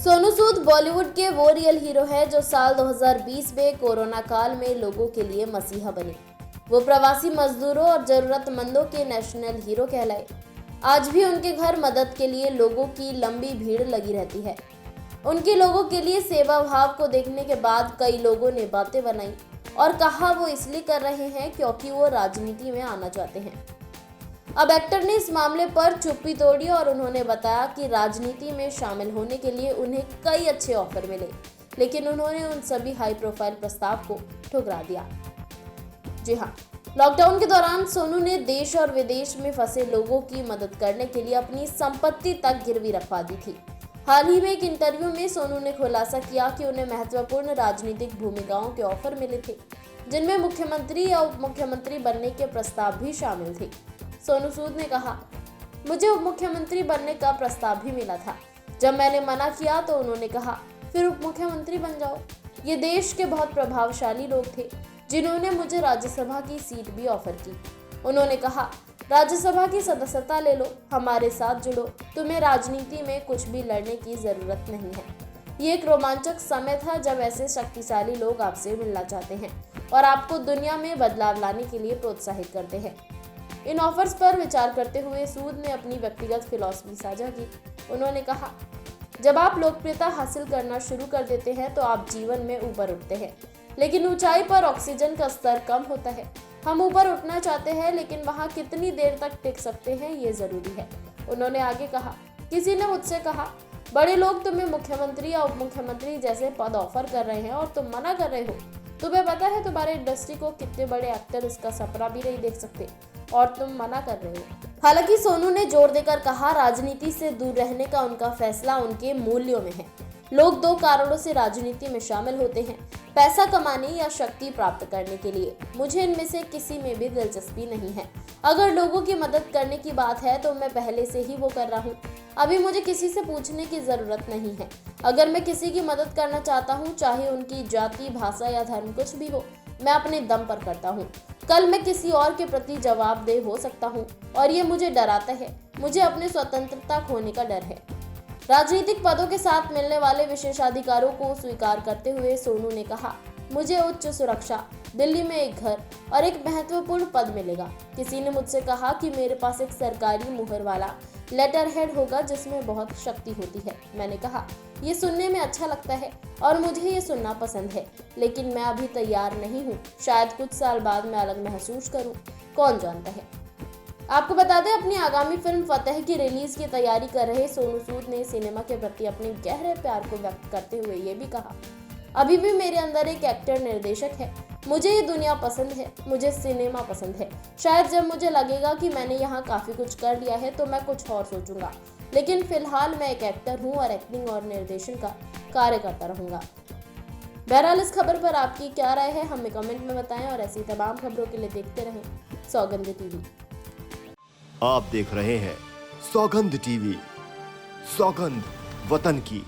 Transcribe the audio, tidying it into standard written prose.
सोनू सूद बॉलीवुड के वो real hero है जो साल 2020 में कोरोना काल में लोगों के लिए मसीहा बने। वो प्रवासी मजदूरों और जरूरतमंदों के नेशनल हीरो कहलाए। आज भी उनके घर मदद के लिए लोगों की लंबी भीड़ लगी रहती है। उनकी लोगों के लिए सेवा भाव को देखने के बाद कई लोगों ने बातें बनाई और कहा वो इसलिए कर रहे हैं क्योंकि वो राजनीति में आना चाहते हैं। अब एक्टर ने इस मामले पर चुप्पी तोड़ी और उन्होंने बताया कि राजनीति में शामिल होने के लिए उन्हें कई अच्छे ऑफर मिले, लेकिन उन्होंने उन सभी हाई प्रोफाइल प्रस्ताव को ठुकरा दिया। जी हाँ, लॉकडाउन के दौरान सोनू ने देश और विदेश में फंसे लोगों की मदद करने के लिए अपनी संपत्ति तक गिरवी रखवा दी थी। हाल ही में एक इंटरव्यू में सोनू ने खुलासा किया कि उन्हें महत्वपूर्ण राजनीतिक भूमिकाओं के ऑफर मिले थे, जिनमें मुख्यमंत्री या उप मुख्यमंत्री बनने के प्रस्ताव भी शामिल थे। सोनू सूद ने कहा, मुझे उप मुख्यमंत्री बनने का प्रस्ताव भी मिला था। जब मैंने मना किया तो उन्होंने कहा, फिर उप मुख्यमंत्री बन जाओ। ये देश के बहुत प्रभावशाली लोग थे जिन्होंने मुझे राज्यसभा की सीट भी ऑफर की। उन्होंने कहा, राज्यसभा की सदस्यता ले लो, हमारे साथ जुड़ो, तुम्हें राजनीति में कुछ भी लड़ने की जरूरत नहीं है। ये एक रोमांचक समय था जब ऐसे शक्तिशाली लोग आपसे मिलना चाहते हैं और आपको दुनिया में बदलाव लाने के लिए प्रोत्साहित करते हैं। इन ऑफर्स पर विचार करते हुए सूद ने अपनी व्यक्तिगत फिलॉसफी साझा की। उन्होंने कहा, जब आप लोकप्रियता हासिल करना शुरू कर देते हैं तो आप जीवन में ऊपर उठते हैं, लेकिन ऊंचाई पर ऑक्सीजन का स्तर कम होता है। हम ऊपर उठना चाहते हैं, लेकिन वहां कितनी देर तक टिक सकते हैं ये जरूरी है। उन्होंने आगे कहा, किसी ने मुझसे कहा, बड़े लोग तुम्हें मुख्यमंत्री या उप मुख्यमंत्री जैसे पद ऑफर कर रहे हैं और तुम मना कर रहे हो। तुम्हें पता है तुम्हारे इंडस्ट्री को कितने बड़े एक्टर इसका सपना भी नहीं देख सकते और तुम मना कर रहे हो। हालांकि सोनू ने जोर देकर कहा, राजनीति से दूर रहने का उनका फैसला उनके मूल्यों में है। लोग दो कारणों से राजनीति में शामिल होते हैं, पैसा कमाने या शक्ति प्राप्त करने के लिए। मुझे इनमें से किसी में भी दिलचस्पी नहीं है। अगर लोगों की मदद करने की बात है तो मैं पहले से ही वो कर रहा हूँ। अभी मुझे किसी से पूछने की जरूरत नहीं है। अगर मैं किसी की मदद करना चाहता हूँ, चाहे उनकी जाति, भाषा या धर्म कुछ भी हो, मैं अपने दम पर करता हूँ। कल मैं किसी और के प्रति जवाबदेह हो सकता हूँ और ये मुझे डराता है। मुझे अपने स्वतंत्रता खोने का डर है। राजनीतिक पदों के साथ मिलने वाले विशेषाधिकारों को स्वीकार करते हुए सोनू ने कहा, मुझे उच्च सुरक्षा, दिल्ली में एक घर और एक महत्वपूर्ण पद मिलेगा। किसी ने मुझसे कहा कि मेरे पास एक सरकारी मुहर वाला लेटर हेड होगा जिसमें बहुत शक्ति होती है। मैंने कहा, ये सुनने में अच्छा लगता है और मुझे ये सुनना पसंद है, लेकिन मैं अभी तैयार नहीं हूँ। शायद कुछ साल बाद मैं अलग महसूस करूँ, कौन जानता है। आपको बता दें, अपनी आगामी फिल्म फतेह की रिलीज की तैयारी कर रहे सोनू सूद ने सिनेमा के प्रति अपने गहरे प्यार को व्यक्त करते हुए ये भी कहा, अभी भी मेरे अंदर एक एक्टर निर्देशक है। मुझे ये दुनिया पसंद है, मुझे सिनेमा पसंद है। शायद जब मुझे लगेगा कि मैंने यहाँ काफ़ी कुछ कर लिया है तो मैं कुछ और सोचूंगा, लेकिन फिलहाल मैं एक एक्टर हूँ और एक्टिंग और निर्देशन का कार्य करता रहूँगा। बहरहाल इस खबर पर आपकी क्या राय है हमें कमेंट में बताएं और ऐसी तमाम खबरों के लिए देखते रहें सौगंध टीवी। आप देख रहे हैं सौगंध टीवी, सौगंध वतन की।